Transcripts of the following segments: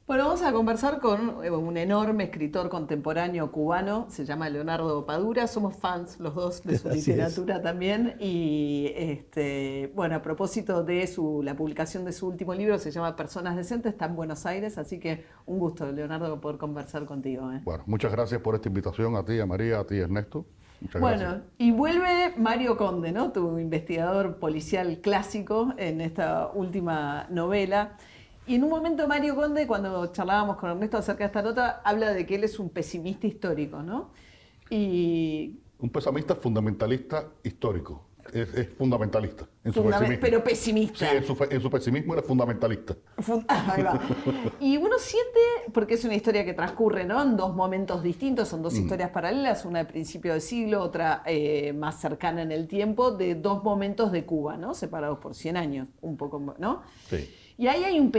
Bueno, vamos a conversar con un enorme escritor contemporáneo cubano, se llama Leonardo Padura, somos fans los dos de su Así es. literatura también y bueno, a propósito de la publicación de su último libro, se llama Personas Decentes, está en Buenos Aires, así que un gusto, Leonardo, poder conversar contigo. Bueno, muchas gracias por esta invitación a ti, a María, a ti, Ernesto. Muchas gracias. Bueno, y vuelve Mario Conde, ¿no? Tu investigador policial clásico en esta última novela. Y en un momento Mario Conde, cuando charlábamos con Ernesto acerca de esta nota, habla de que él es un pesimista histórico, ¿no? Y Un pesimista fundamentalista histórico. Es fundamentalista en su pesimismo. pero Sí, pesimista. en su pesimismo era fundamentalista. Ahí va. Y uno siente, porque es una historia que transcurre, ¿no? En dos momentos distintos, son dos historias paralelas, una de principio de siglo, otra más cercana en el tiempo, de dos momentos de Cuba, ¿no? Separados por 100 años, un poco, ¿no? Sí. Y ahí hay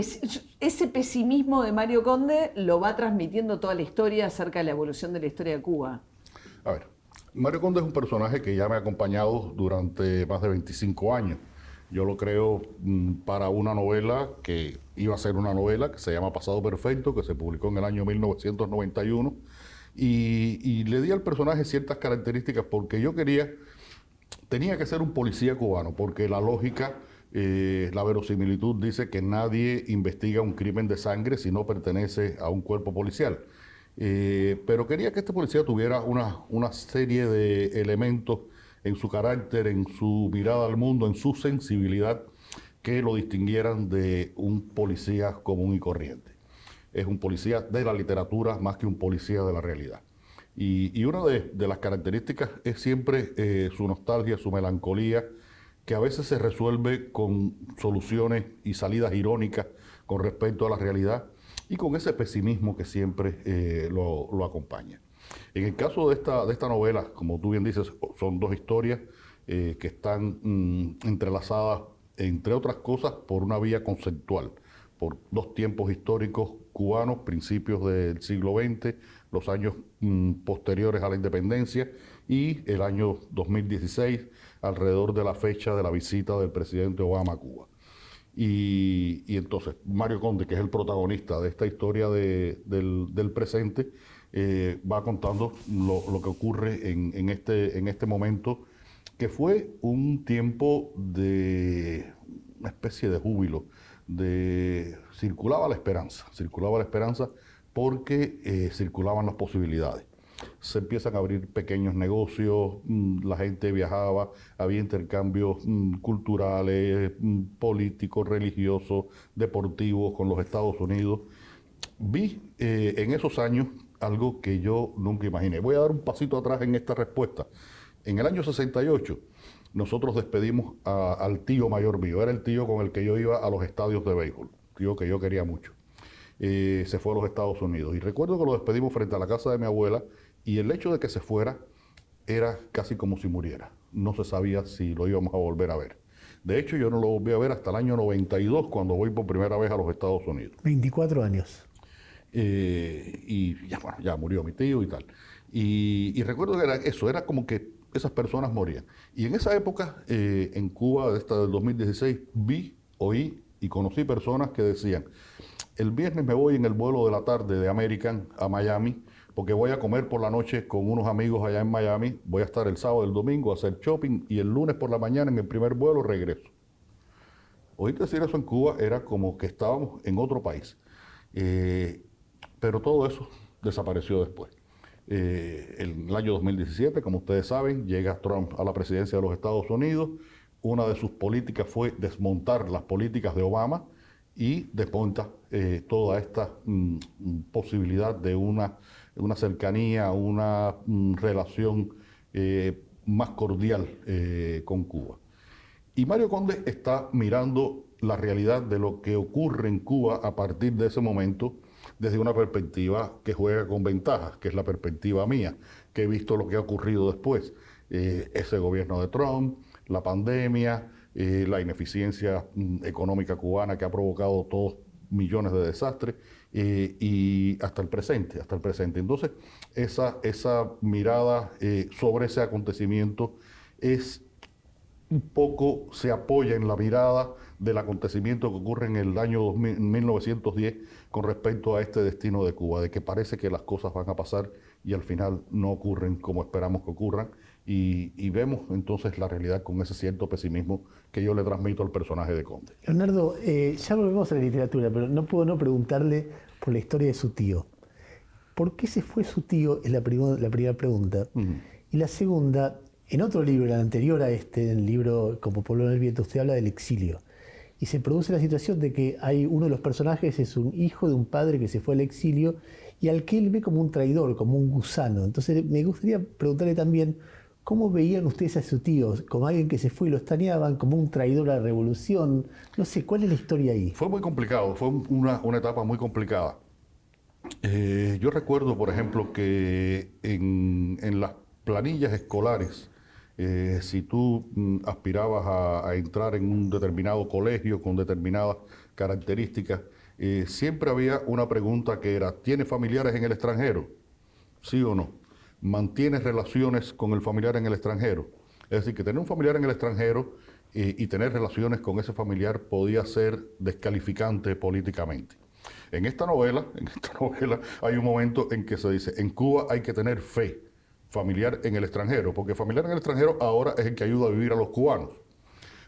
ese pesimismo de Mario Conde lo va transmitiendo toda la historia acerca de la evolución de la historia de Cuba. A ver, Mario Conde es un personaje que ya me ha acompañado durante más de 25 años. Yo lo creo para una novela que iba a ser una novela que se llama Pasado Perfecto, que se publicó en el año 1991. Y le di al personaje ciertas características porque tenía que ser un policía cubano, porque la lógica, la verosimilitud dice que nadie investiga un crimen de sangre si no pertenece a un cuerpo policial. Pero quería que este policía tuviera una serie de elementos en su carácter, en su mirada al mundo, en su sensibilidad, que lo distinguieran de un policía común y corriente. Es un policía de la literatura más que un policía de la realidad. Y una de las características es siempre su nostalgia, su melancolía, que a veces se resuelve con soluciones y salidas irónicas con respecto a la realidad y con ese pesimismo que siempre lo acompaña. En el caso de esta novela, como tú bien dices, son dos historias que están entrelazadas, entre otras cosas, por una vía conceptual, por dos tiempos históricos cubanos, principios del siglo XX, los años posteriores a la independencia y el año 2016, alrededor de la fecha de la visita del presidente Obama a Cuba. Y entonces Mario Conde, que es el protagonista de esta historia del presente, va contando lo que ocurre en este momento, que fue un tiempo de una especie de júbilo, circulaba la esperanza porque circulaban las posibilidades. Se empiezan a abrir pequeños negocios, la gente viajaba, había intercambios culturales, políticos, religiosos, deportivos con los Estados Unidos. Vi en esos años algo que yo nunca imaginé. Voy a dar un pasito atrás en esta respuesta. En el año 68, nosotros despedimos al tío mayor mío. Era el tío con el que yo iba a los estadios de béisbol, tío que yo quería mucho. Se fue a los Estados Unidos. Y recuerdo que lo despedimos frente a la casa de mi abuela y el hecho de que se fuera era casi como si muriera. No se sabía si lo íbamos a volver a ver. De hecho, yo no lo volví a ver hasta el año 92, cuando voy por primera vez a los Estados Unidos. 24 años. Y ya, bueno, ya murió mi tío y tal. Y recuerdo que era eso, era como que esas personas morían. Y en esa época, en Cuba, del 2016, oí y conocí personas que decían: el viernes me voy en el vuelo de la tarde de American a Miami, porque voy a comer por la noche con unos amigos allá en Miami, voy a estar el sábado y el domingo a hacer shopping y el lunes por la mañana en el primer vuelo regreso. Oír decir eso en Cuba era como que estábamos en otro país. Pero todo eso desapareció después. En el año 2017, como ustedes saben, llega Trump a la presidencia de los Estados Unidos. Una de sus políticas fue desmontar las políticas de Obama y desmonta toda esta posibilidad de una cercanía, una relación más cordial con Cuba. Y Mario Conde está mirando la realidad de lo que ocurre en Cuba a partir de ese momento, desde una perspectiva que juega con ventajas, que es la perspectiva mía, que he visto lo que ha ocurrido después. Ese gobierno de Trump, la pandemia, la ineficiencia económica cubana que ha provocado todos millones de desastres, y hasta el presente, hasta el presente. Entonces, esa mirada sobre ese acontecimiento es un poco, se apoya en la mirada del acontecimiento que ocurre en el año 1910, con respecto a este destino de Cuba, de que parece que las cosas van a pasar y al final no ocurren como esperamos que ocurran, y vemos entonces la realidad con ese cierto pesimismo que yo le transmito al personaje de Conde. Leonardo, ya volvemos a la literatura, pero no puedo no preguntarle por la historia de su tío. ¿Por qué se fue su tío? Es la primera pregunta. Y la segunda, en otro libro, el anterior a este, en el libro Como Pueblo en el Viento, usted habla del exilio. Y se produce la situación de que hay uno de los personajes, es un hijo de un padre que se fue al exilio y al que él ve como un traidor, como un gusano. Entonces me gustaría preguntarle también, ¿cómo veían ustedes a su tío? ¿Como alguien que se fue y lo extrañaban? ¿Como un traidor a la revolución? No sé, ¿cuál es la historia ahí? Fue muy complicado, fue una etapa muy complicada. Yo recuerdo, por ejemplo, que en las planillas escolares, si tú aspirabas a entrar en un determinado colegio con determinadas características, siempre había una pregunta que era, ¿tienes familiares en el extranjero? ¿Sí o no? ¿Mantienes relaciones con el familiar en el extranjero? Es decir, que tener un familiar en el extranjero y tener relaciones con ese familiar podía ser descalificante políticamente. En esta novela hay un momento en que se dice, en Cuba hay que tener fe familiar en el extranjero, porque familiar en el extranjero ahora es el que ayuda a vivir a los cubanos.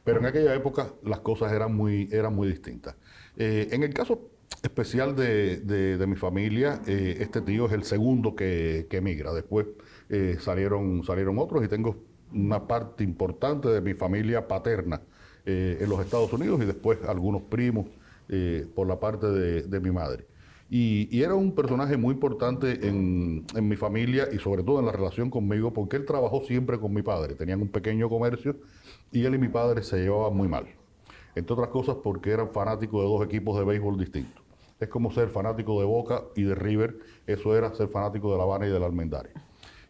Pero en aquella época las cosas eran muy distintas. En el caso especial de mi familia, este tío es el segundo que emigra. Después salieron otros y tengo una parte importante de mi familia paterna en los Estados Unidos y después algunos primos por la parte de mi madre. Y era un personaje muy importante en mi familia y sobre todo en la relación conmigo porque él trabajó siempre con mi padre. Tenían un pequeño comercio y él y mi padre se llevaban muy mal. Entre otras cosas porque eran fanáticos de dos equipos de béisbol distintos. Es como ser fanático de Boca y de River, eso era ser fanático de La Habana y del Almendares.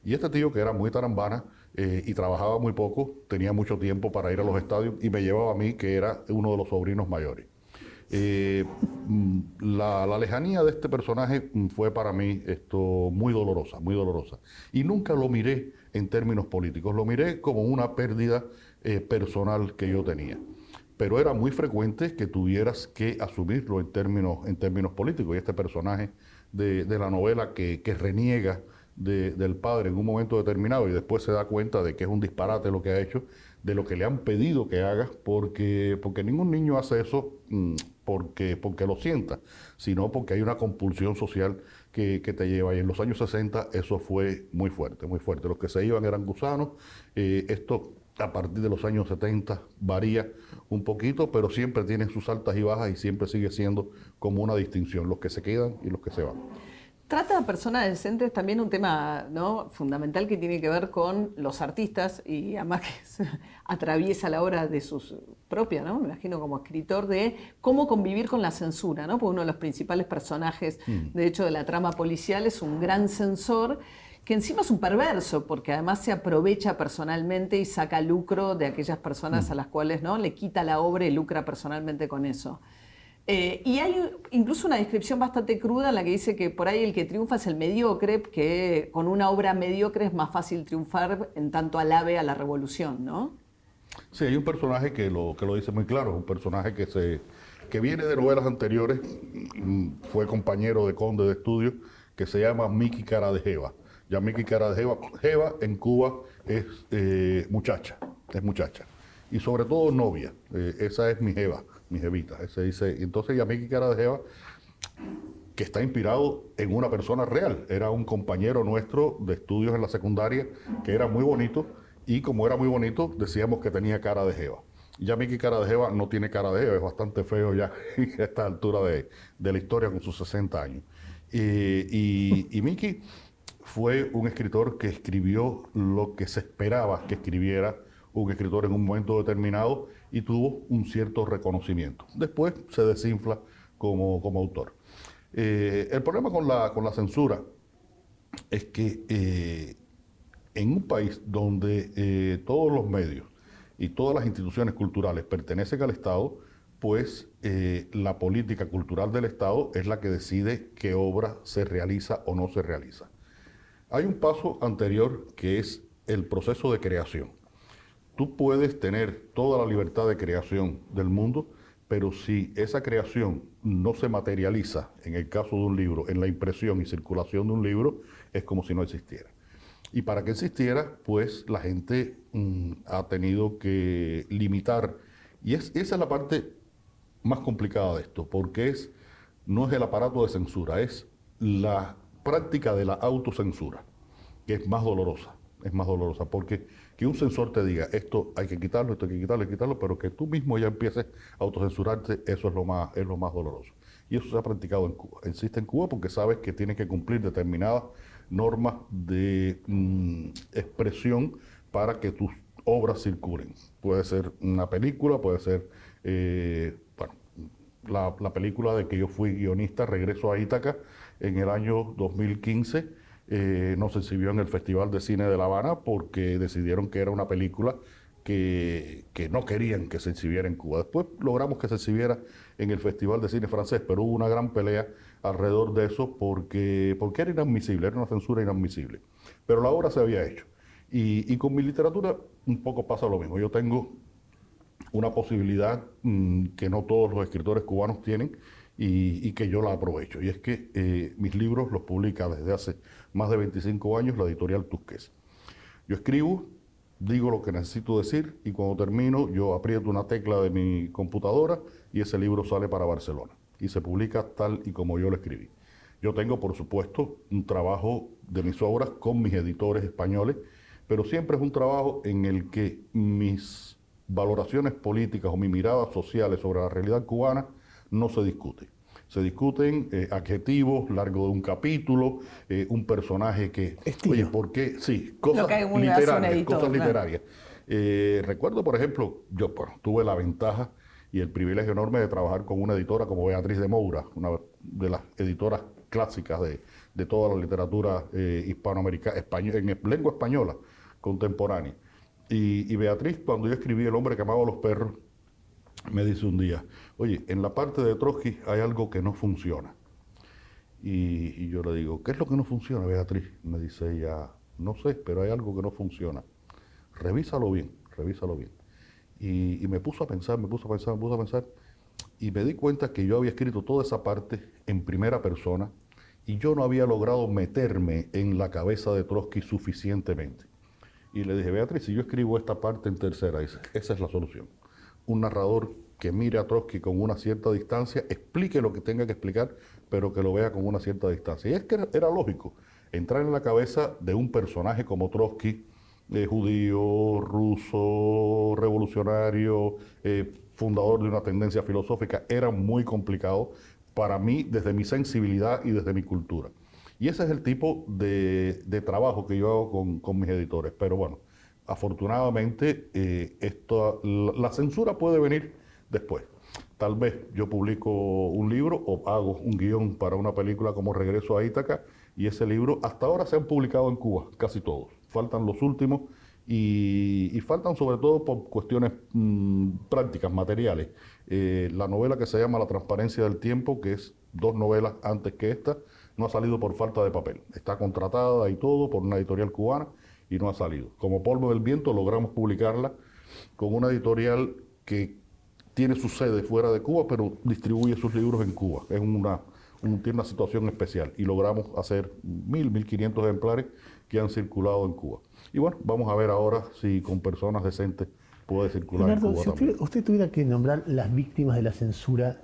Y este tío que era muy tarambana y trabajaba muy poco, tenía mucho tiempo para ir a los estadios y me llevaba a mí, que era uno de los sobrinos mayores. La lejanía de este personaje fue para mí muy dolorosa, muy dolorosa. Y nunca lo miré en términos políticos, lo miré como una pérdida personal que yo tenía. Pero era muy frecuente que tuvieras que asumirlo en términos políticos. Y este personaje de la novela que reniega del padre en un momento determinado y después se da cuenta de que es un disparate lo que ha hecho, de lo que le han pedido que haga, porque ningún niño hace eso porque lo sienta, sino porque hay una compulsión social que te lleva. Y en los años 60 eso fue muy fuerte, muy fuerte. Los que se iban eran gusanos. Esto a partir de los años 70 varía un poquito, pero siempre tienen sus altas y bajas y siempre sigue siendo como una distinción, los que se quedan y los que se van. Trata a personas decentes también un tema, ¿no?, fundamental que tiene que ver con los artistas y además que atraviesa la obra de sus propia, ¿no?, me imagino como escritor, de cómo convivir con la censura, ¿no? Porque uno de los principales personajes, de hecho, de la trama policial es un gran censor que encima es un perverso, porque además se aprovecha personalmente y saca lucro de aquellas personas a las cuales, ¿no?, le quita la obra y lucra personalmente con eso. Y hay incluso una descripción bastante cruda en la que dice que por ahí el que triunfa es el mediocre, que con una obra mediocre es más fácil triunfar en tanto alabe a la revolución, ¿no? Sí, hay un personaje que lo dice muy claro, un personaje que viene de novelas anteriores, fue compañero de Conde de estudio, que se llama Miki Cara de Jeva. Ya Miki Cara de Jeva en Cuba es muchacha, y sobre todo novia, esa es mi jeva, mi jevita, ese dice. Entonces Yamiki Cara de Jeva, que está inspirado en una persona real, era un compañero nuestro de estudios en la secundaria que era muy bonito, y como era muy bonito decíamos que tenía cara de jeva. Yamiki Cara de Jeva no tiene cara de jeva, es bastante feo ya a esta altura de la historia con sus 60 años. Y Miki fue un escritor que escribió lo que se esperaba que escribiera un escritor en un momento determinado y tuvo un cierto reconocimiento. Después se desinfla como autor. El problema con la censura es que en un país donde todos los medios y todas las instituciones culturales pertenecen al Estado, pues la política cultural del Estado es la que decide qué obra se realiza o no se realiza. Hay un paso anterior que es el proceso de creación. Tú puedes tener toda la libertad de creación del mundo, pero si esa creación no se materializa, en el caso de un libro, en la impresión y circulación de un libro, es como si no existiera. Y para que existiera, pues la gente ha tenido que limitar. Y esa es la parte más complicada de esto, porque no es el aparato de censura, es la práctica de la autocensura, que es más dolorosa. Es más dolorosa, porque que un censor te diga esto hay que quitarlo, esto hay que quitarlo, hay que quitarlo, pero que tú mismo ya empieces a autocensurarte, eso es lo más doloroso. Y eso se ha practicado en Cuba. Existe en Cuba porque sabes que tienes que cumplir determinadas normas de expresión para que tus obras circulen. Puede ser una película, puede ser, bueno, la película de que yo fui guionista, Regreso a Ítaca, en el año 2015, no se exhibió en el Festival de Cine de La Habana porque decidieron que era una película que no querían que se exhibiera en Cuba. Después logramos que se exhibiera en el Festival de Cine francés, pero hubo una gran pelea alrededor de eso porque era inadmisible, era una censura inadmisible. Pero la obra se había hecho. Y con mi literatura un poco pasa lo mismo. Yo tengo una posibilidad que no todos los escritores cubanos tienen y que yo la aprovecho. Y es que mis libros los publica desde hace más de 25 años la editorial Tusquets. Yo escribo, digo lo que necesito decir y cuando termino yo aprieto una tecla de mi computadora y ese libro sale para Barcelona y se publica tal y como yo lo escribí. Yo tengo, por supuesto, un trabajo de mis obras con mis editores españoles, pero siempre es un trabajo en el que mis valoraciones políticas o mis miradas sociales sobre la realidad cubana no se discuten. Se discuten adjetivos, largo de un capítulo, un personaje que... Estilo. Oye, ¿por qué? Sí, cosas que uno hace un literarias, editor, cosas claro. literarias. Recuerdo, por ejemplo, yo tuve la ventaja y el privilegio enorme de trabajar con una editora como Beatriz de Moura, una de las editoras clásicas de toda la literatura hispanoamericana, en lengua española contemporánea. Y Beatriz, cuando yo escribí El hombre que amaba a los perros, me dice un día, oye, en la parte de Trotsky hay algo que no funciona. Y yo le digo, ¿qué es lo que no funciona, Beatriz? Me dice ella, no sé, pero hay algo que no funciona. Revísalo bien, revísalo bien. Y me puso a pensar, y me di cuenta que yo había escrito toda esa parte en primera persona y yo no había logrado meterme en la cabeza de Trotsky suficientemente. Y le dije, Beatriz, si yo escribo esta parte en tercera, dice, esa es la solución. Un narrador que mire a Trotsky con una cierta distancia, explique lo que tenga que explicar, pero que lo vea con una cierta distancia. Y es que era lógico entrar en la cabeza de un personaje como Trotsky, judío, ruso, revolucionario, fundador de una tendencia filosófica, era muy complicado para mí desde mi sensibilidad y desde mi cultura. Y ese es el tipo de trabajo que yo hago con mis editores. Pero bueno, afortunadamente la censura puede venir después. Tal vez yo publico un libro o hago un guión para una película como Regreso a Ítaca y ese libro hasta ahora se han publicado en Cuba, casi todos. Faltan los últimos y faltan sobre todo por cuestiones prácticas, materiales. La novela que se llama La transparencia del tiempo, que es 2 novelas antes que esta, no ha salido por falta de papel. Está contratada y todo por una editorial cubana y no ha salido. Como Polvo del Viento logramos publicarla con una editorial que tiene su sede fuera de Cuba, pero distribuye sus libros en Cuba. Es tiene una situación especial y logramos hacer 1.500 ejemplares que han circulado en Cuba. Y bueno, vamos a ver ahora si con personas decentes puede circular Leonardo, en Cuba si también. usted tuviera que nombrar las víctimas de la censura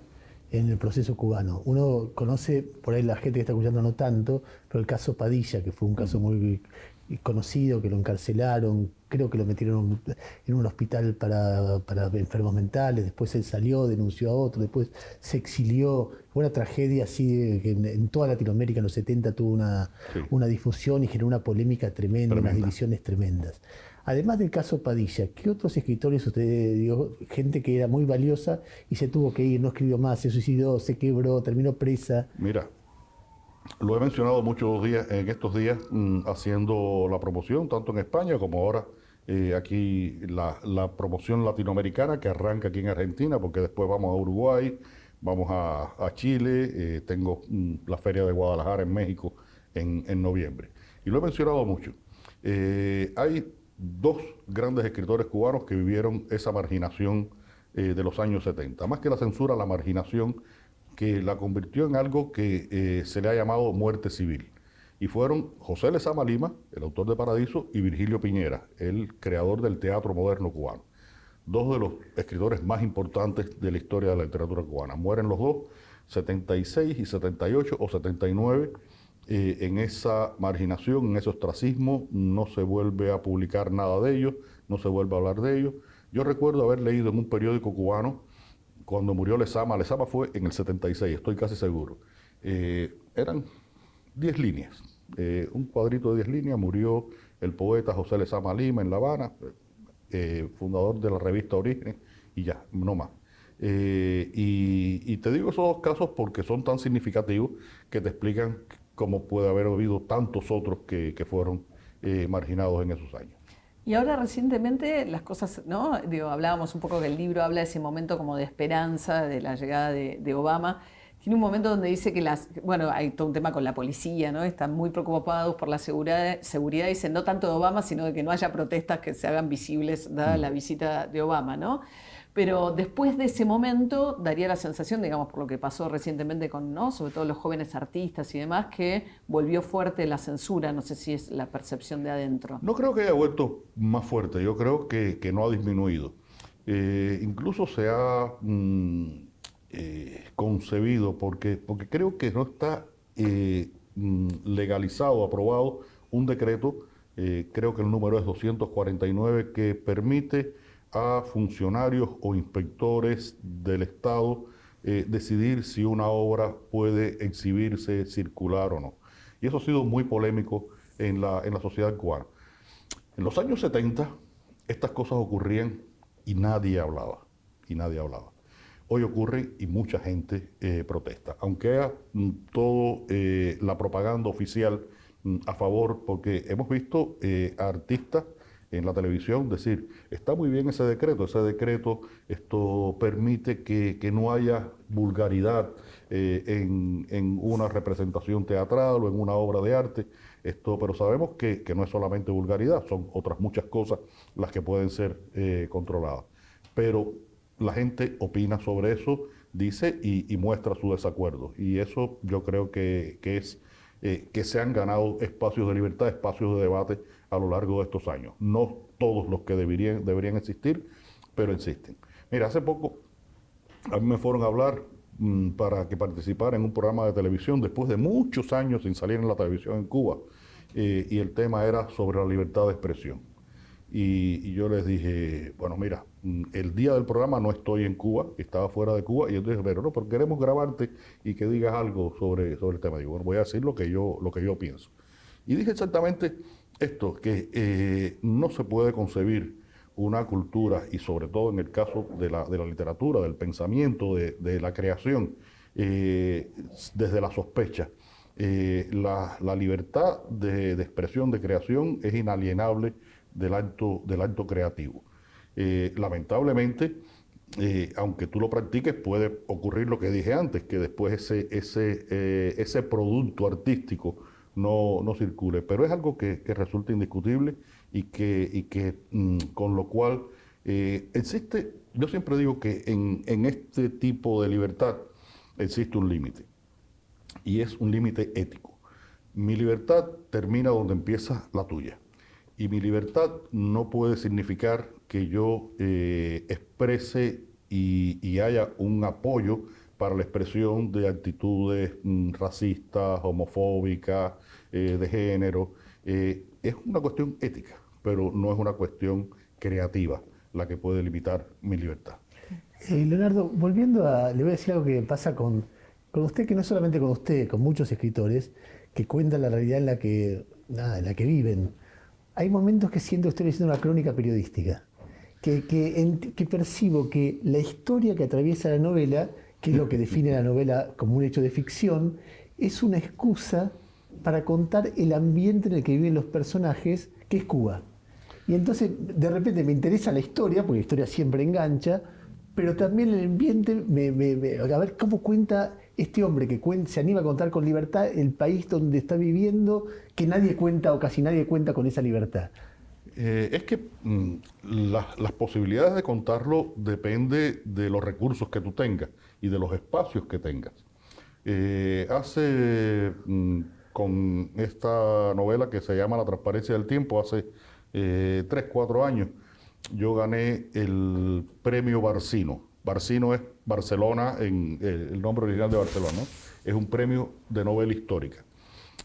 en el proceso cubano, uno conoce, por ahí la gente que está escuchando no tanto, pero el caso Padilla, que fue un caso muy conocido, que lo encarcelaron, creo que lo metieron en un hospital para enfermos mentales, después él salió, denunció a otro, después se exilió. Fue una tragedia así que en toda Latinoamérica en los 70 tuvo una difusión y generó una polémica tremenda, unas divisiones tremendas. Además del caso Padilla, ¿qué otros escritores usted dio? Gente que era muy valiosa y se tuvo que ir, no escribió más, se suicidó, se quebró, terminó presa. Mira, lo he mencionado muchos días, en estos días, haciendo la promoción, tanto en España como ahora aquí la promoción latinoamericana que arranca aquí en Argentina, porque después vamos a Uruguay, vamos a Chile, tengo la Feria de Guadalajara en México en noviembre. Y lo he mencionado mucho. Hay 2 grandes escritores cubanos que vivieron esa marginación de los años 70. Más que la censura, la marginación, que la convirtió en algo que se le ha llamado muerte civil. Y fueron José Lezama Lima, el autor de Paradiso, y Virgilio Piñera, el creador del teatro moderno cubano. Dos de los escritores más importantes de la historia de la literatura cubana. Mueren los dos, 76 y 78 o 79, en esa marginación, en ese ostracismo. No se vuelve a publicar nada de ellos, no se vuelve a hablar de ellos. Yo recuerdo haber leído en un periódico cubano, cuando murió Lezama fue en el 76, estoy casi seguro. Eran 10 líneas, un cuadrito de 10 líneas. Murió el poeta José Lezama Lima en La Habana, fundador de la revista Orígenes, y ya, no más. Y te digo esos dos casos porque son tan significativos que te explican cómo puede haber habido tantos otros que fueron marginados en esos años. Y ahora recientemente las cosas, ¿no? Digo, hablábamos un poco que el libro habla de ese momento como de esperanza, de la llegada de Obama. Tiene un momento donde dice que bueno, hay todo un tema con la policía, ¿no? Están muy preocupados por la seguridad, dicen, no tanto de Obama, sino de que no haya protestas que se hagan visibles dada la visita de Obama, ¿no? Pero después de ese momento daría la sensación, digamos, por lo que pasó recientemente con, ¿no?, sobre todo los jóvenes artistas y demás, que volvió fuerte la censura. No sé si es la percepción de adentro. No creo que haya vuelto más fuerte, yo creo que no ha disminuido. Incluso se ha concebido, porque creo que no está legalizado, aprobado un decreto, creo que el número es 249, que permite a funcionarios o inspectores del Estado decidir si una obra puede exhibirse, circular o no. Y eso ha sido muy polémico en la sociedad cubana. En los años 70 estas cosas ocurrían y nadie hablaba, Hoy ocurre y mucha gente protesta, aunque haya todo la propaganda oficial a favor, porque hemos visto a artistas en la televisión decir, está muy bien ese decreto esto permite que no haya vulgaridad en una representación teatral o en una obra de arte, pero sabemos que no es solamente vulgaridad, son otras muchas cosas las que pueden ser controladas. Pero la gente opina sobre eso, dice y muestra su desacuerdo, y eso yo creo que es que se han ganado espacios de libertad, espacios de debate a lo largo de estos años. No todos los que deberían existir, pero existen. Mira, hace poco a mí me fueron a hablar para que participara en un programa de televisión después de muchos años sin salir en la televisión en Cuba, y el tema era sobre la libertad de expresión. Y yo les dije, bueno, mira, el día del programa no estoy en Cuba, estaba fuera de Cuba, y entonces, pero queremos grabarte y que digas algo sobre el tema. Digo, bueno, voy a decir lo que yo pienso. Y dije exactamente esto, que no se puede concebir una cultura, y sobre todo en el caso de la literatura, del pensamiento, de la creación, desde la sospecha. La libertad de expresión, de creación, es inalienable del acto creativo. Lamentablemente, aunque tú lo practiques, puede ocurrir lo que dije antes, que después ese producto artístico no circule, pero es algo que resulta indiscutible y que con lo cual existe. Yo siempre digo que en este tipo de libertad existe un límite, y es un límite ético. Mi libertad termina donde empieza la tuya. Y mi libertad no puede significar que yo exprese y haya un apoyo para la expresión de actitudes racistas, homofóbicas, de género. Es una cuestión ética, pero no es una cuestión creativa la que puede limitar mi libertad. Leonardo, le voy a decir algo que pasa con usted, que no solamente con usted, con muchos escritores que cuentan la realidad en la que viven. Hay momentos que siento que estoy haciendo una crónica periodística, que percibo que la historia que atraviesa la novela, que es lo que define la novela como un hecho de ficción, es una excusa para contar el ambiente en el que viven los personajes, que es Cuba. Y entonces, de repente me interesa la historia, porque la historia siempre engancha, pero también el ambiente, a ver cómo cuenta este hombre que se anima a contar con libertad el país donde está viviendo, que nadie cuenta o casi nadie cuenta con esa libertad. Es que las posibilidades de contarlo depende de los recursos que tú tengas y de los espacios que tengas. Con esta novela que se llama La transparencia del tiempo, hace 3, 4 años, yo gané el premio Barcino. Barcino es Barcelona, el nombre original de Barcelona, ¿no? Es un premio de novela histórica.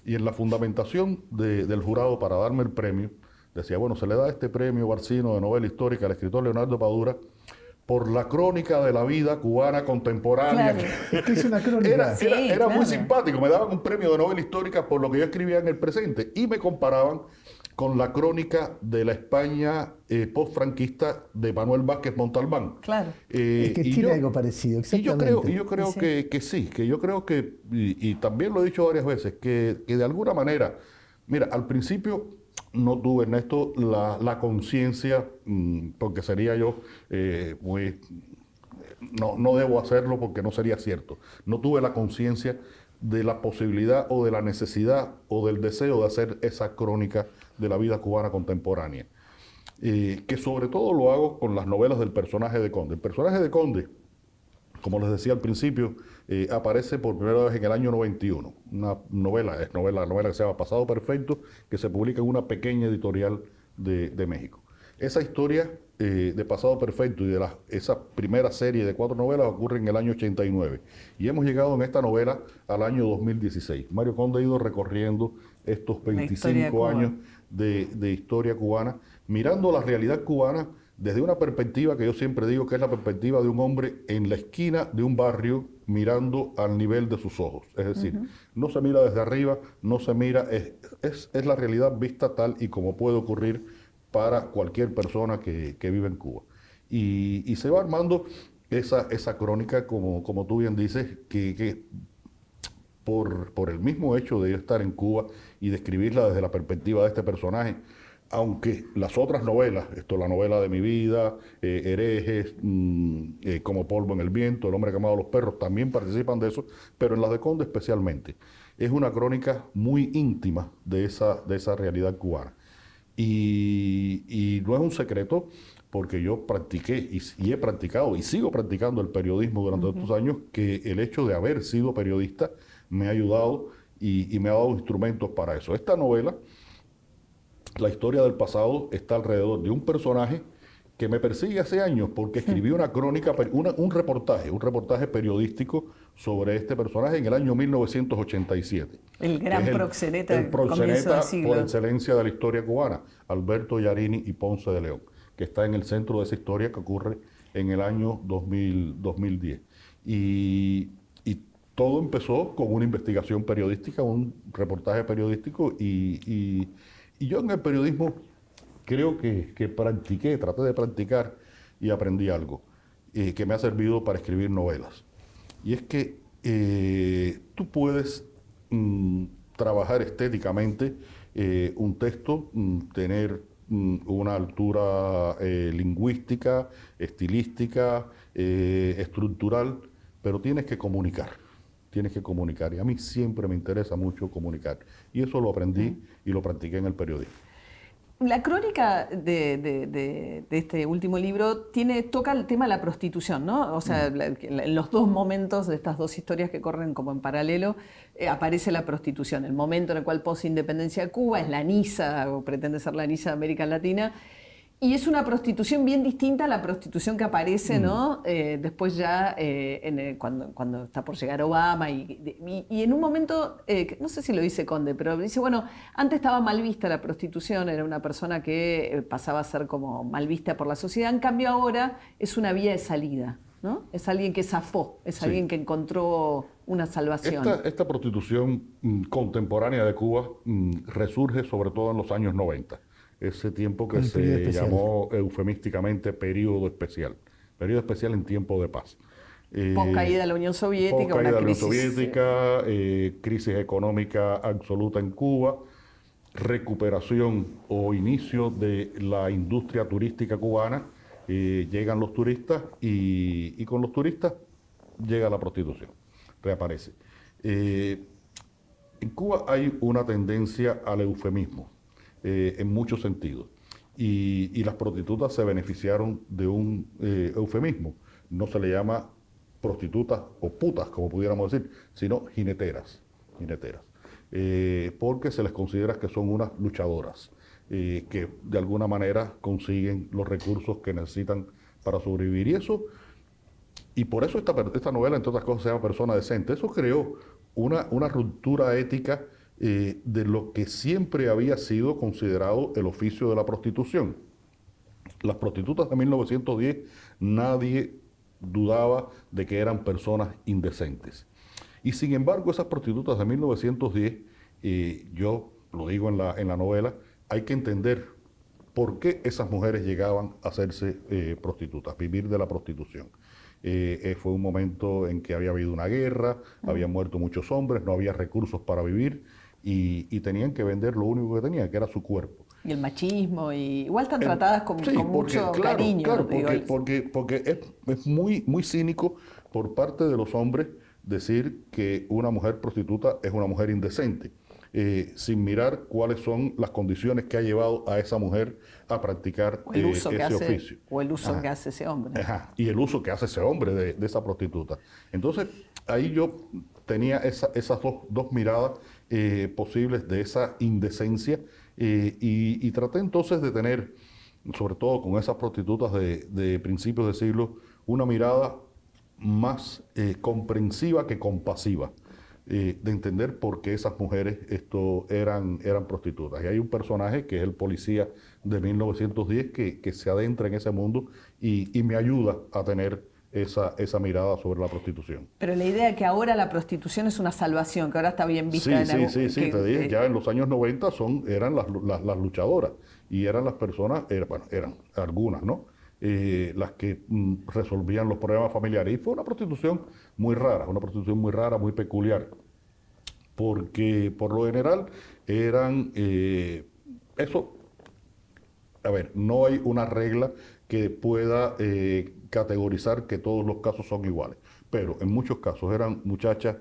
Y en la fundamentación del jurado para darme el premio, decía, bueno, se le da este premio Barcino de novela histórica al escritor Leonardo Padura por la crónica de la vida cubana contemporánea. Claro. Es que es una crónica. Era muy simpático, me daban un premio de novela histórica por lo que yo escribía en el presente y me comparaban con la crónica de la España post-franquista de Manuel Vázquez Montalbán. Claro. Es que tiene algo parecido, exactamente. Y yo creo Sí. que sí, que yo creo que, y también lo he dicho varias veces, que de alguna manera, mira, al principio no tuve, Ernesto, la conciencia, porque sería yo no debo hacerlo porque no sería cierto. No tuve la conciencia de la posibilidad o de la necesidad o del deseo de hacer esa crónica de la vida cubana contemporánea. Que sobre todo lo hago con las novelas del personaje de Conde. El personaje de Conde, como les decía al principio, aparece por primera vez en el año 91. Una novela que se llama Pasado Perfecto, que se publica en una pequeña editorial de México. Esa historia de Pasado Perfecto y de esa primera serie de 4 novelas ocurre en el año 89. Y hemos llegado en esta novela al año 2016. Mario Conde ha ido recorriendo estos 25 años de historia cubana, mirando la realidad cubana desde una perspectiva que yo siempre digo que es la perspectiva de un hombre en la esquina de un barrio mirando al nivel de sus ojos. Es decir, no se mira desde arriba, no se mira, es la realidad vista tal y como puede ocurrir para cualquier persona que vive en Cuba. Y se va armando esa crónica, como tú bien dices, que por el mismo hecho de yo estar en Cuba y de escribirla desde la perspectiva de este personaje, aunque las otras novelas, la novela de mi vida, Herejes, Como polvo en el viento, El hombre que amaba a los perros, también participan de eso, pero en las de Conde especialmente. Es una crónica muy íntima de esa realidad cubana. Y no es un secreto, porque yo practiqué y he practicado y sigo practicando el periodismo durante estos años, que el hecho de haber sido periodista me ha ayudado y me ha dado instrumentos para eso. Esta novela, la historia del pasado, está alrededor de un personaje que me persigue hace años porque escribí una crónica, un reportaje periodístico sobre este personaje en el año 1987. El gran proxeneta el proxeneta por excelencia de la historia cubana, Alberto Yarini y Ponce de León, que está en el centro de esa historia que ocurre en el año 2010. Y todo empezó con una investigación periodística, un reportaje periodístico, y yo en el periodismo creo que traté de practicar y aprendí algo que me ha servido para escribir novelas. Y es que tú puedes trabajar estéticamente un texto, tener una altura lingüística, estilística, estructural, pero tienes que comunicar. Y a mí siempre me interesa mucho comunicar. Y eso lo aprendí y lo practiqué en el periodismo. La crónica de este último libro toca el tema de la prostitución, ¿no? O sea, en los dos momentos de estas dos historias que corren como en paralelo, aparece la prostitución. El momento en el cual post-independencia de Cuba es la Niza, o pretende ser la Niza de América Latina, y es una prostitución bien distinta a la prostitución que aparece, ¿no? Después ya, cuando está por llegar Obama, y en un momento, no sé si lo dice Conde, pero dice, bueno, antes estaba mal vista la prostitución, era una persona que pasaba a ser como mal vista por la sociedad, en cambio ahora es una vía de salida, ¿no? Es alguien que zafó, es alguien que encontró una salvación. Esta prostitución contemporánea de Cuba resurge sobre todo en los años 90. Ese tiempo que se llamó eufemísticamente periodo especial en tiempo de paz. Post-caída de la Unión Soviética, crisis económica absoluta en Cuba, recuperación o inicio de la industria turística cubana, llegan los turistas y con los turistas llega la prostitución, reaparece. En Cuba hay una tendencia al eufemismo, en muchos sentidos. y las prostitutas se beneficiaron de un eufemismo. No se le llama prostitutas o putas, como pudiéramos decir, sino jineteras, porque se les considera que son unas luchadoras, que de alguna manera consiguen los recursos que necesitan para sobrevivir. Y por eso esta novela, entre otras cosas, se llama Persona Decente. Eso creó una ruptura ética de lo que siempre había sido considerado el oficio de la prostitución. Las prostitutas de 1910, nadie dudaba de que eran personas indecentes. Y sin embargo, esas prostitutas de 1910, yo lo digo en la novela, hay que entender por qué esas mujeres llegaban a hacerse prostitutas, vivir de la prostitución. Fue un momento en que había habido una guerra, habían muerto muchos hombres, no había recursos para vivir y tenían que vender lo único que tenían, que era su cuerpo. Y el machismo, y igual están tratadas con mucho cariño. Claro, porque es muy, muy cínico por parte de los hombres decir que una mujer prostituta es una mujer indecente, sin mirar cuáles son las condiciones que ha llevado a esa mujer a practicar ese oficio. O el uso que hace ese hombre. Ajá, y el uso que hace ese hombre de esa prostituta. Entonces, ahí yo tenía esas dos miradas posibles de esa indecencia y traté entonces de tener, sobre todo con esas prostitutas de principios de siglo, una mirada más comprensiva que compasiva, de entender por qué esas mujeres eran prostitutas. Y hay un personaje que es el policía de 1910 que se adentra en ese mundo y me ayuda a tener esa mirada sobre la prostitución. Pero la idea de que ahora la prostitución es una salvación, que ahora está bien vista. Sí, te dije, ya en los años 90 eran las luchadoras y eran las personas, eran algunas, ¿no? Las que resolvían los problemas familiares. Y fue una prostitución muy rara, muy peculiar, porque por lo general eran, no hay una regla que pueda categorizar que todos los casos son iguales, pero en muchos casos eran muchachas,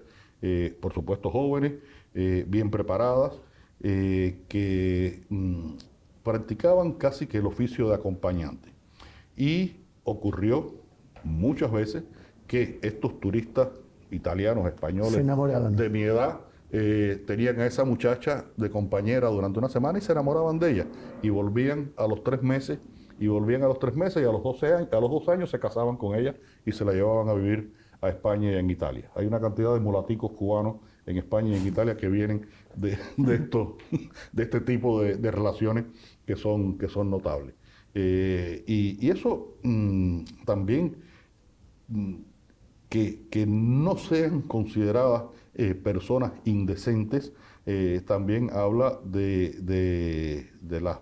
por supuesto jóvenes, bien preparadas, que practicaban casi que el oficio de acompañante. Y ocurrió muchas veces que estos turistas italianos, españoles, de mi edad, tenían a esa muchacha de compañera durante una semana y se enamoraban de ella. Y volvían a los 3 meses, y a los 2 años se casaban con ella y se la llevaban a vivir a España y en Italia. Hay una cantidad de mulaticos cubanos en España y en Italia que vienen de este tipo de relaciones que son notables. Y eso también, que no sean consideradas personas indecentes, también habla de las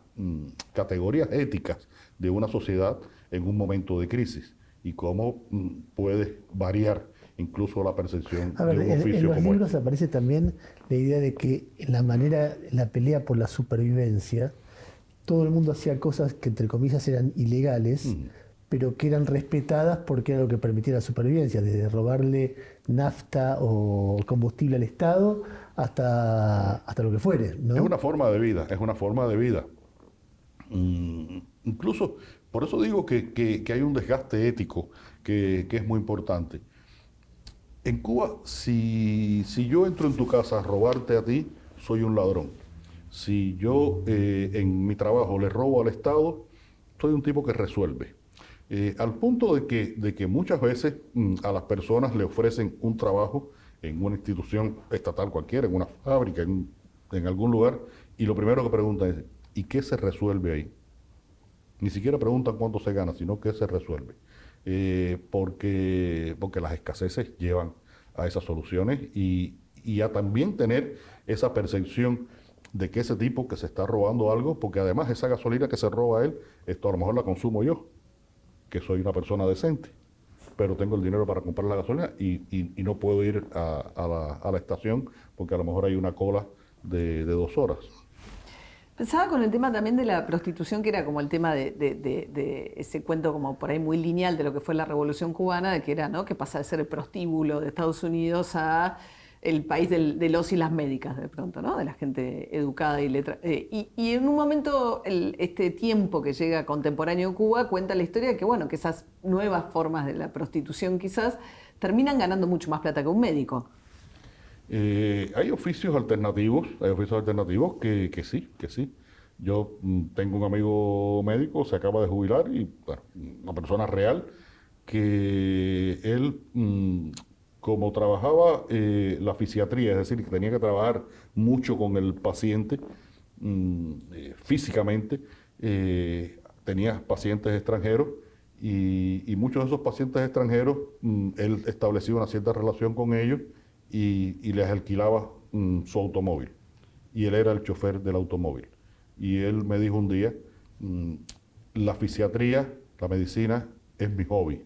categorías éticas de una sociedad en un momento de crisis y cómo puede variar incluso la percepción de un oficio. En los como libros aparece también la idea de que la pelea por la supervivencia, todo el mundo hacía cosas que entre comillas eran ilegales, pero que eran respetadas porque era lo que permitía la supervivencia, desde robarle nafta o combustible al Estado hasta lo que fuere, ¿no? Es una forma de vida, incluso, por eso digo que hay un desgaste ético que es muy importante. En Cuba, si yo entro en tu casa a robarte a ti, soy un ladrón. Si yo en mi trabajo le robo al Estado, soy un tipo que resuelve. Al punto de que muchas veces a las personas le ofrecen un trabajo en una institución estatal cualquiera, en una fábrica, en algún lugar, y lo primero que preguntan es, ¿y qué se resuelve ahí? Ni siquiera preguntan cuánto se gana, sino qué se resuelve. Porque las escaseces llevan a esas soluciones y a también tener esa percepción de que ese tipo que se está robando algo, porque además esa gasolina que se roba él, esto a lo mejor la consumo yo, que soy una persona decente, pero tengo el dinero para comprar la gasolina y no puedo ir a la estación porque a lo mejor hay una cola de 2 horas. Pensaba con el tema también de la prostitución, que era como el tema de ese cuento como por ahí muy lineal de lo que fue la Revolución Cubana, de que era, ¿no?, que pasa de ser el prostíbulo de Estados Unidos a el país de los y las médicas de pronto, ¿no? De la gente educada y letrada. Y en un momento, este tiempo que llega contemporáneo a Cuba cuenta la historia de que, bueno, que esas nuevas formas de la prostitución quizás terminan ganando mucho más plata que un médico. Hay oficios alternativos, que sí, que sí. Yo tengo un amigo médico, se acaba de jubilar y bueno, una persona real que él, como trabajaba la fisiatría, es decir, que tenía que trabajar mucho con el paciente físicamente, tenía pacientes extranjeros y muchos de esos pacientes extranjeros, él establecía una cierta relación con ellos y les alquilaba su automóvil. Y él era el chofer del automóvil. Y él me dijo un día, la fisiatría, la medicina, es mi hobby.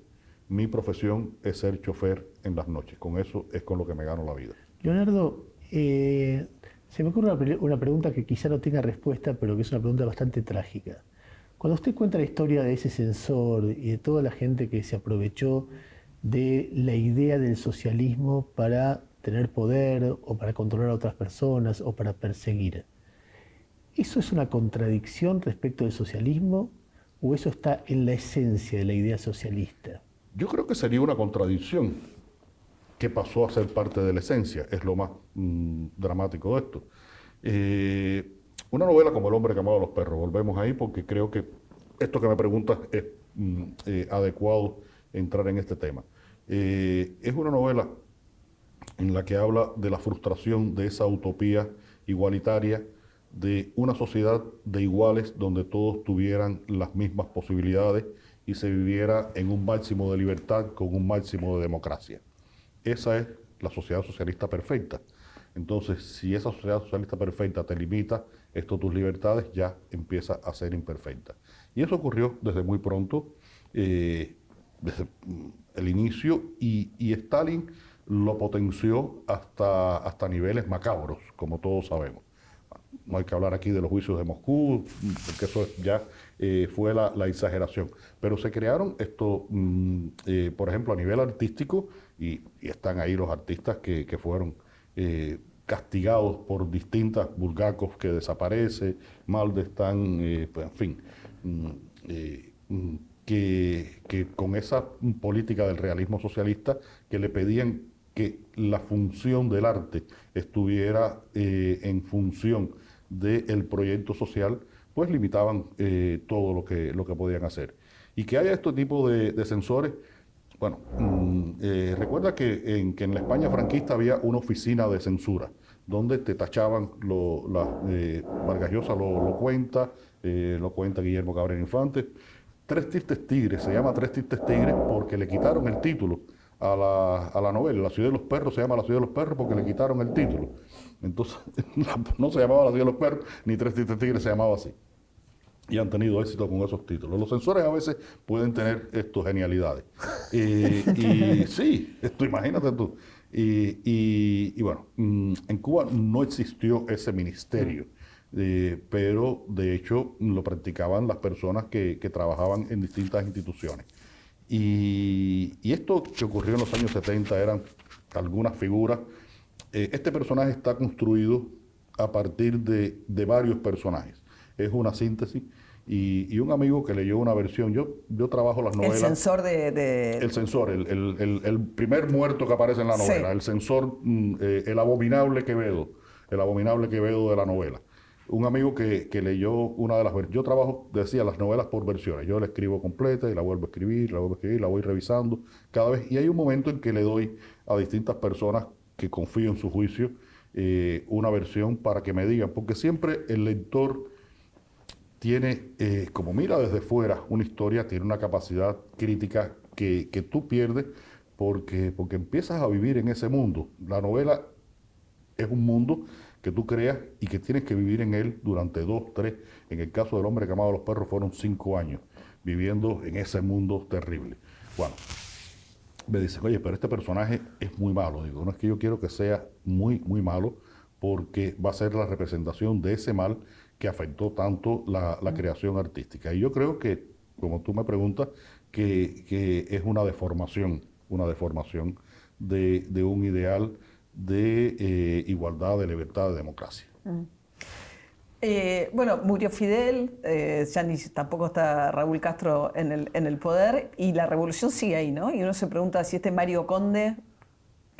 Mi profesión es ser chofer en las noches. Con eso es con lo que me gano la vida. Leonardo, se me ocurre una pregunta que quizá no tenga respuesta, pero que es una pregunta bastante trágica. Cuando usted cuenta la historia de ese censor y de toda la gente que se aprovechó de la idea del socialismo para tener poder o para controlar a otras personas o para perseguir, ¿eso es una contradicción respecto del socialismo o eso está en la esencia de la idea socialista? Yo creo que sería una contradicción que pasó a ser parte de la esencia, es lo más dramático de esto. Una novela como El hombre que amaba a los perros, volvemos ahí porque creo que esto que me preguntas es adecuado entrar en este tema. Es una novela en la que habla de la frustración de esa utopía igualitaria, de una sociedad de iguales donde todos tuvieran las mismas posibilidades y se viviera en un máximo de libertad con un máximo de democracia. Esa es la sociedad socialista perfecta. Entonces, si esa sociedad socialista perfecta te limita tus libertades, ya empieza a ser imperfecta. Y eso ocurrió desde muy pronto, desde el inicio, y Stalin lo potenció hasta niveles macabros, como todos sabemos. No hay que hablar aquí de los juicios de Moscú, porque eso ya fue la exageración. Pero se crearon esto, por ejemplo, a nivel artístico, y están ahí los artistas que fueron castigados por distintas Bulgakov que desaparece, Maldestán, pues, en fin, que con esa política del realismo socialista que le pedían que la función del arte estuviera en función del proyecto social, pues limitaban todo lo que podían hacer. Y que haya este tipo de censores, bueno, recuerda que en la España franquista había una oficina de censura, donde te tachaban, Vargas Llosa lo cuenta Guillermo Cabrera Infante, Tres Tristes Tigres, se llama Tres Tristes Tigres porque le quitaron el título a la novela. La ciudad de los perros se llama La ciudad de los perros porque le quitaron el título. Entonces, no se llamaba La ciudad de los perros, ni Tres Tristes Tigres se llamaba así. Y han tenido éxito con esos títulos. Los censores a veces pueden tener genialidades. Y sí, imagínate tú. Y bueno, en Cuba no existió ese ministerio. Pero de hecho lo practicaban las personas que trabajaban en distintas instituciones. Y esto que ocurrió en los años 70 eran algunas figuras. Este personaje está construido a partir de varios personajes. Es una síntesis. Y un amigo que leyó una versión, yo trabajo las novelas. El censor El censor, el primer muerto que aparece en la novela, sí. El censor, el abominable Quevedo de la novela. Un amigo que leyó una de las versiones. Yo trabajo, decía, las novelas por versiones. Yo la escribo completa y la vuelvo a escribir, la voy revisando cada vez. Y hay un momento en que le doy a distintas personas que confío en su juicio una versión para que me digan. Porque siempre el lector tiene, como mira desde fuera una historia, tiene una capacidad crítica que tú pierdes porque empiezas a vivir en ese mundo. La novela es un mundo que tú creas y que tienes que vivir en él durante 2, 3, en el caso del hombre que amaba a los perros fueron 5 años viviendo en ese mundo terrible. Bueno, me dicen, oye, pero este personaje es muy malo. Digo, no es que yo quiero que sea muy, muy malo, porque va a ser la representación de ese mal que afectó tanto la creación artística. Y yo creo que, como tú me preguntas, que es una deformación de un ideal de igualdad, de libertad, de democracia. Bueno, murió Fidel, ya tampoco está Raúl Castro en el poder y la revolución sigue ahí, ¿no? Y uno se pregunta si este Mario Conde,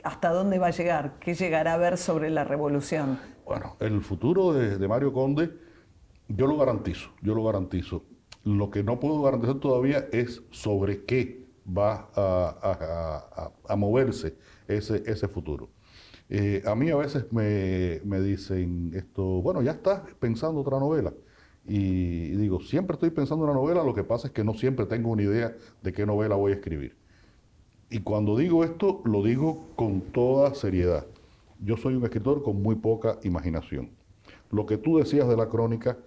¿hasta dónde va a llegar? ¿Qué llegará a ver sobre la revolución? Bueno, el futuro de Mario Conde, yo lo garantizo. Lo que no puedo garantizar todavía es sobre qué va a moverse ese futuro. A mí a veces me dicen esto, bueno, ya estás pensando otra novela. Y digo, siempre estoy pensando una novela, lo que pasa es que no siempre tengo una idea de qué novela voy a escribir. Y cuando digo esto, lo digo con toda seriedad. Yo soy un escritor con muy poca imaginación. Lo que tú decías de la crónica,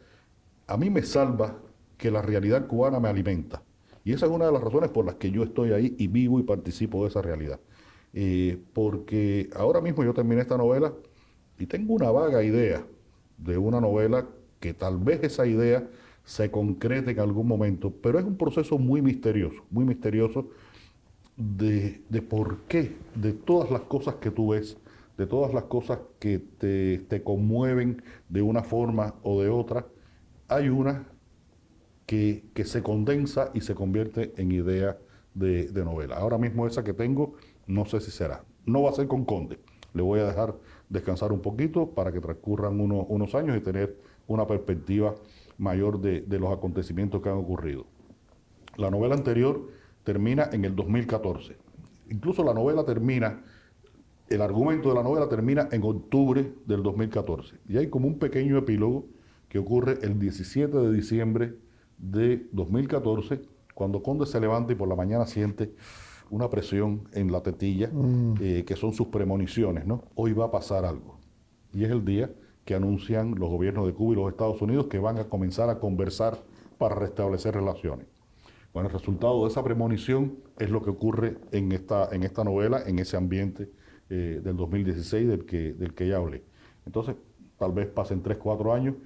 a mí me salva que la realidad cubana me alimenta. Y esa es una de las razones por las que yo estoy ahí y vivo y participo de esa realidad. Porque ahora mismo yo terminé esta novela y tengo una vaga idea de una novela que tal vez esa idea se concrete en algún momento, pero es un proceso muy misterioso de por qué, de todas las cosas que tú ves, de todas las cosas que te conmueven de una forma o de otra, hay una que se condensa y se convierte en idea de novela. Ahora mismo esa que tengo, no sé si será. No va a ser con Conde. Le voy a dejar descansar un poquito para que transcurran unos años y tener una perspectiva mayor de los acontecimientos que han ocurrido. La novela anterior termina en el 2014. Incluso la novela termina, el argumento de la novela termina en octubre del 2014. Y hay como un pequeño epílogo que ocurre el 17 de diciembre de 2014, cuando Conde se levanta y por la mañana siente una presión en la tetilla, que son sus premoniciones, ¿no? Hoy va a pasar algo. Y es el día que anuncian los gobiernos de Cuba y los Estados Unidos que van a comenzar a conversar para restablecer relaciones. Bueno, el resultado de esa premonición es lo que ocurre en esta novela, en ese ambiente del 2016 del que ya hablé. Entonces, tal vez pasen 3, 4 años.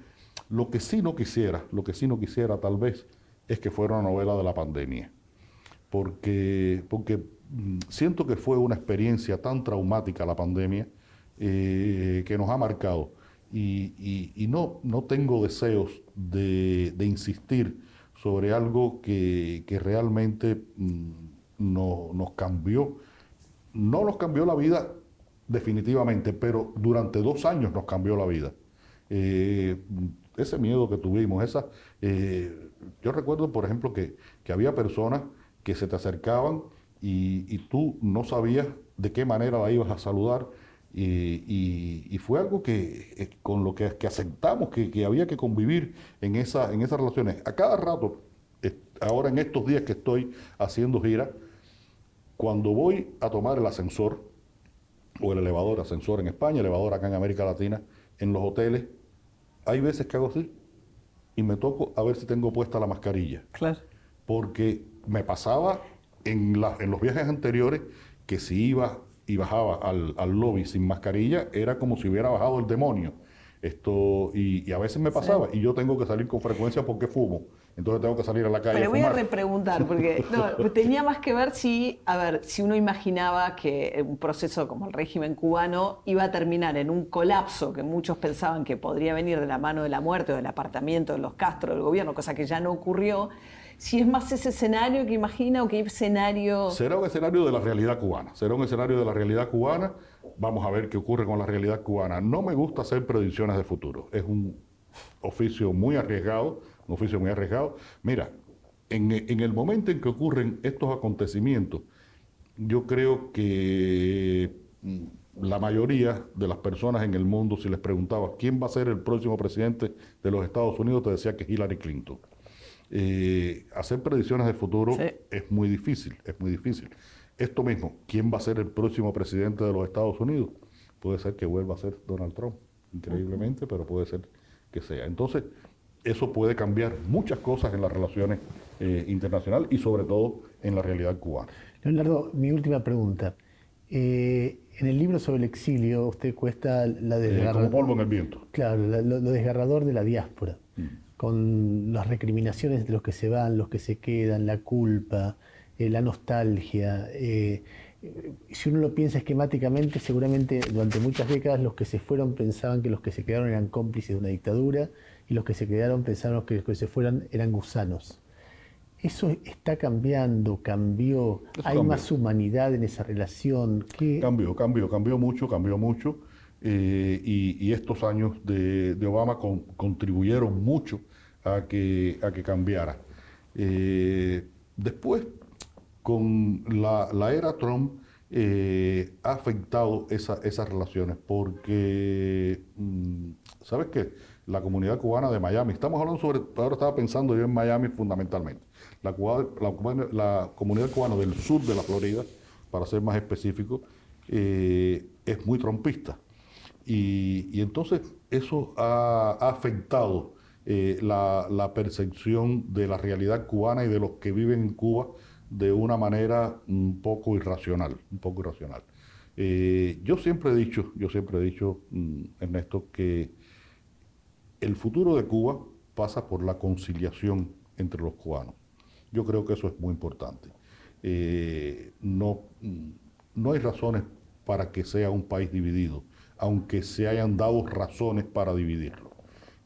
Lo que sí no quisiera tal vez, es que fuera una novela de la pandemia. Porque siento que fue una experiencia tan traumática la pandemia que nos ha marcado. Y no tengo deseos de insistir sobre algo que realmente nos cambió. No nos cambió la vida definitivamente, pero durante 2 años nos cambió la vida. Ese miedo que tuvimos, yo recuerdo, por ejemplo, que había personas que se te acercaban y tú no sabías de qué manera la ibas a saludar. Y fue algo con lo que aceptamos que había que convivir en esas relaciones. A cada rato, ahora en estos días que estoy haciendo gira, cuando voy a tomar el ascensor o el elevador, ascensor en España, elevador acá en América Latina, en los hoteles, hay veces que hago así y me toco a ver si tengo puesta la mascarilla. Claro. Porque me pasaba en los viajes anteriores que si iba y bajaba al lobby sin mascarilla, era como si hubiera bajado el demonio. Y a veces me pasaba, y yo tengo que salir con frecuencia porque fumo. Entonces tengo que salir a la calle. Pero a voy a fumar. repreguntar, porque tenía más que ver si uno imaginaba que un proceso como el régimen cubano iba a terminar en un colapso que muchos pensaban que podría venir de la mano de la muerte o del apartamiento de los Castro, del gobierno, cosa que ya no ocurrió. Si es más ese escenario que imagina o qué escenario... Será un escenario de la realidad cubana. Será un escenario de la realidad cubana. Vamos a ver qué ocurre con la realidad cubana. No me gusta hacer predicciones de futuro. Es un oficio muy arriesgado. Mira, en el momento en que ocurren estos acontecimientos, yo creo que la mayoría de las personas en el mundo, si les preguntaba quién va a ser el próximo presidente de los Estados Unidos, te decía que Hillary Clinton. Hacer predicciones del futuro es muy difícil. Esto mismo, ¿quién va a ser el próximo presidente de los Estados Unidos? Puede ser que vuelva a ser Donald Trump, increíblemente, pero puede ser que sea. Entonces, eso puede cambiar muchas cosas en las relaciones internacionales y sobre todo en la realidad cubana. Leonardo, mi última pregunta. En el libro sobre el exilio, usted cuesta la como polvo en el viento. Claro, lo desgarrador de la diáspora, con las recriminaciones de los que se van, los que se quedan, la culpa, la nostalgia. Si uno lo piensa esquemáticamente, seguramente durante muchas décadas los que se fueron pensaban que los que se quedaron eran cómplices de una dictadura y los que se quedaron pensaban que los que se fueran eran gusanos. ¿Eso está cambiando? ¿Cambió? ¿Hay más humanidad en esa relación? ¿Qué? Cambió mucho. Y estos años de Obama contribuyeron mucho a que cambiara. Después, con la era Trump, ha afectado esas relaciones porque, ¿sabes qué? La comunidad cubana de Miami, estamos hablando ahora estaba pensando yo en Miami fundamentalmente, la comunidad cubana del sur de la Florida, para ser más específico, es muy trumpista. Y entonces eso ha afectado la percepción de la realidad cubana y de los que viven en Cuba de una manera un poco irracional. Yo siempre he dicho, Ernesto, que el futuro de Cuba pasa por la conciliación entre los cubanos. Yo creo que eso es muy importante. No hay razones para que sea un país dividido, aunque se hayan dado razones para dividirlo.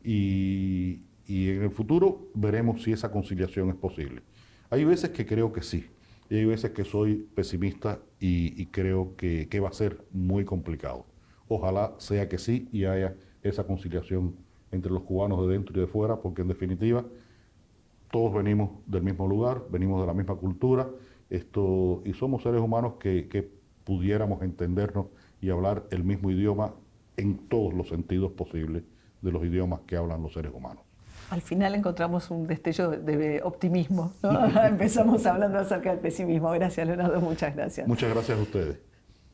Y en el futuro veremos si esa conciliación es posible. Hay veces que creo que sí, y hay veces que soy pesimista y creo que va a ser muy complicado. Ojalá sea que sí y haya esa conciliación entre los cubanos de dentro y de fuera, porque en definitiva todos venimos del mismo lugar, venimos de la misma cultura, y somos seres humanos que pudiéramos entendernos y hablar el mismo idioma en todos los sentidos posibles de los idiomas que hablan los seres humanos. Al final encontramos un destello de optimismo, ¿no? Empezamos hablando acerca del pesimismo. Gracias, Leonardo, muchas gracias. Muchas gracias a ustedes.